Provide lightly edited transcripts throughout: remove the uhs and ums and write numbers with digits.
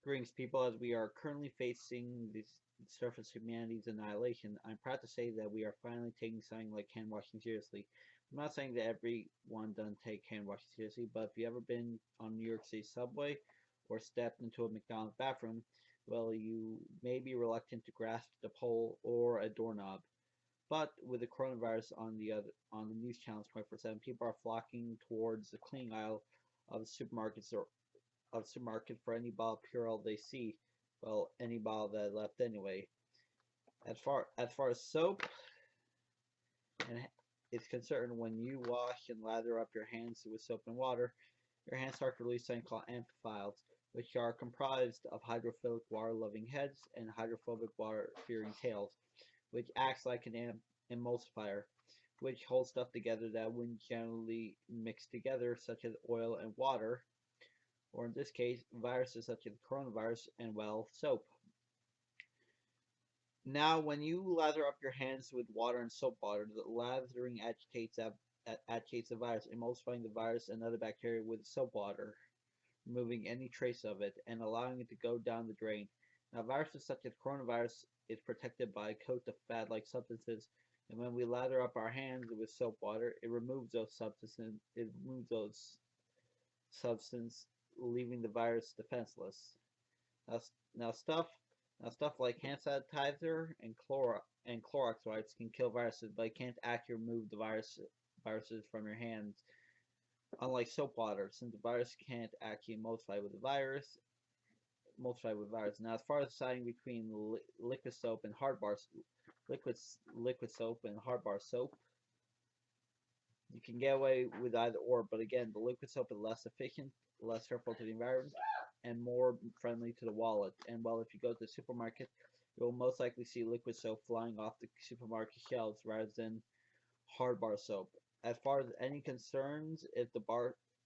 Greetings, people. As we are currently facing the surface of humanity's annihilation, I'm proud to say that we are finally taking something like hand washing seriously. I'm not saying that everyone doesn't take hand washing seriously, but if you've ever been on New York City subway or stepped into a McDonald's bathroom, well, you may be reluctant to grasp the pole or a doorknob. But with the coronavirus on the news channels 24/7, people are flocking towards the cleaning aisle of the supermarket for any bottle of Purell they see. Well, any bottle that left anyway. As far as soap and is concerned, when you wash and lather up your hands with soap and water, your hands start to release something called amphiphiles, which are comprised of hydrophilic water-loving heads and hydrophobic water-fearing tails, which acts like an emulsifier, which holds stuff together that wouldn't generally mix together, such as oil and water, or in this case, viruses such as coronavirus and, well, soap. Now, when you lather up your hands with water and soap water, the lathering agitates the virus, emulsifying the virus and other bacteria with soap water, removing any trace of it and allowing it to go down the drain. Now, viruses such as coronavirus is protected by a coat of fat-like substances, and when we lather up our hands with soap water, it removes those substances. Leaving the virus defenseless. Now, now stuff now stuff like hand sanitizer and Clorox wipes can kill viruses, but it can't actually remove the viruses from your hands. Unlike soap water, since the virus can't actually multiply with virus. Now, as far as deciding between liquid soap and hard bar soap, you can get away with either or, but again, the liquid soap is less efficient, less harmful to the environment, and more friendly to the wallet. And well, if you go to the supermarket, you'll most likely see liquid soap flying off the supermarket shelves rather than hard bar soap. As far as any concerns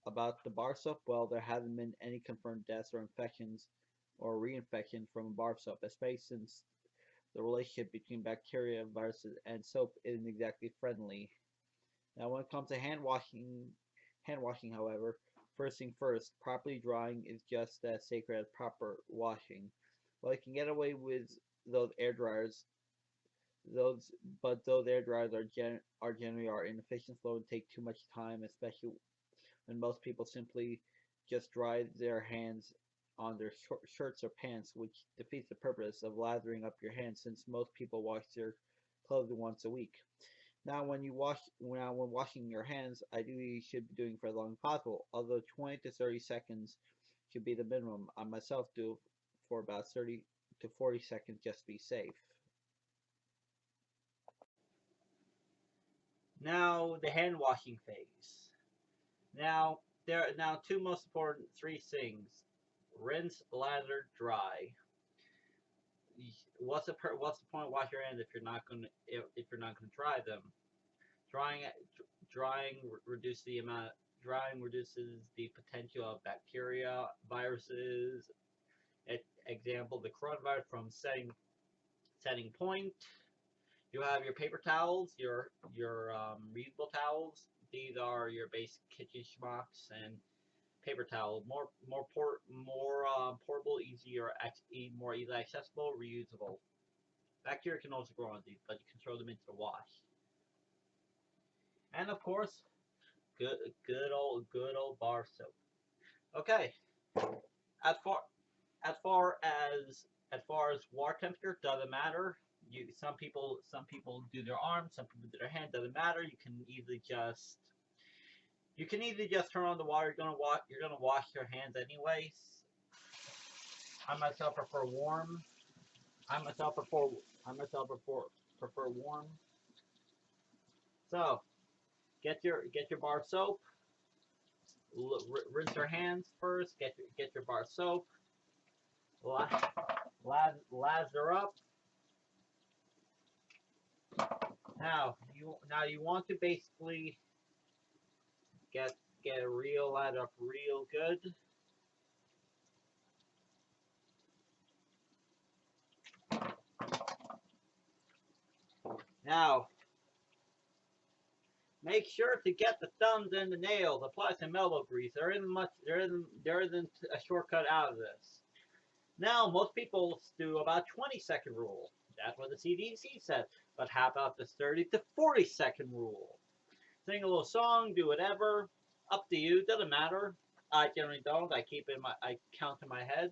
about the bar soap, well, there haven't been any confirmed deaths or infections or reinfection from bar soap, especially since the relationship between bacteria, viruses, and soap isn't exactly friendly. Now, when it comes to hand washing, however, first thing first, properly drying is just as sacred as proper washing. Well, you can get away with those air dryers, those air dryers are generally inefficient, slow, and take too much time, especially when most people simply just dry their hands on their shirts or pants, which defeats the purpose of lathering up your hands, since most people wash their clothes once a week. Now, when washing your hands, ideally you should be doing for as long as possible. Although 20 to 30 seconds should be the minimum. I myself do for about 30 to 40 seconds just to be safe. Now, the hand washing phase. Now, there are now two most important three things: rinse, lather, dry. What's the point of washing your hands if you're not going to dry them? Drying reduces the potential of bacteria, viruses. Example: the coronavirus from setting point. You have your paper towels, your reusable towels. These are your basic kitchen schmucks and paper towel. More portable, more easily accessible, reusable. Bacteria can also grow on these, but you can throw them into the wash. And of course, good old bar soap. Okay. As far as water temperature, doesn't matter. Some people do their arms, some people do their hand. Doesn't matter. You can easily just turn on the water. You're gonna wash your hands anyways. I myself prefer warm. I myself prefer warm. So get your bar soap. Rinse your hands first. Get your bar soap. Lather up. Now you want to basically get a real lather up real good. Now make sure to get the thumbs and the nails. Apply some elbow grease. There isn't a shortcut out of this. Now, most people do about 20-second rule. That's what the CDC said. But how about this 30 to 40-second rule? Sing a little song, do whatever. Up to you. Doesn't matter. I generally don't. I count in my head.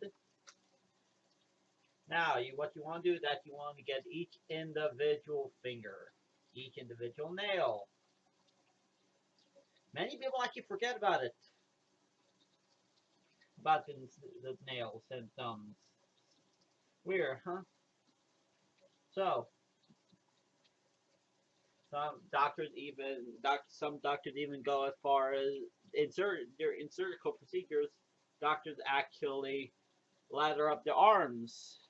Now, what you want to do is that you want to get each individual finger, each individual nail. Many people actually forget about it, about the nails and thumbs. Weird, huh? So, some doctors even go as far as in surgical procedures. Doctors actually lather up their arms.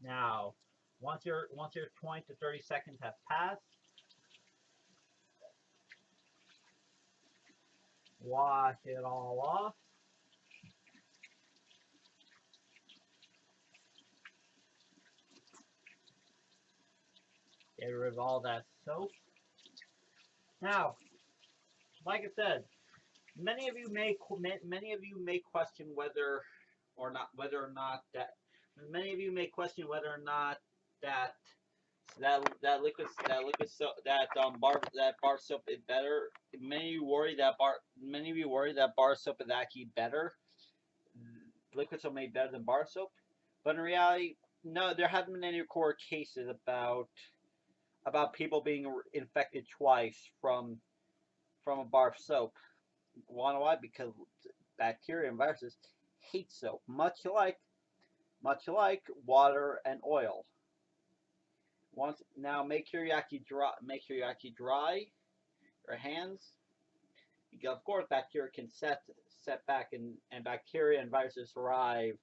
Now, once your 20 to 30 seconds have passed, wash it all off. Get rid of all that soap. Now, like I said, many of you may question whether or not that many of you may question whether or not that that bar soap is better. Many of you worry that bar soap is actually better. Liquid soap may be better than bar soap, but in reality, no. There haven't been any court cases about people being infected twice from a bar of soap. Wanna why? Because bacteria and viruses hate soap, much like water and oil. Once now, Make sure you actually dry your hands. Because of course, bacteria can set back, and bacteria and viruses thrive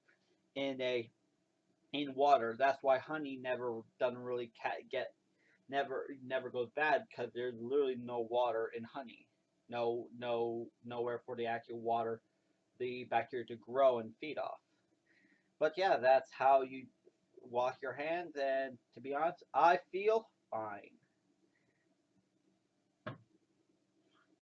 in a in water. That's why honey never doesn't really get never goes bad, because there's literally no water in honey. Nowhere for the actual water, the bacteria to grow and feed off. But yeah, that's how you wash your hands, and to be honest, I feel fine.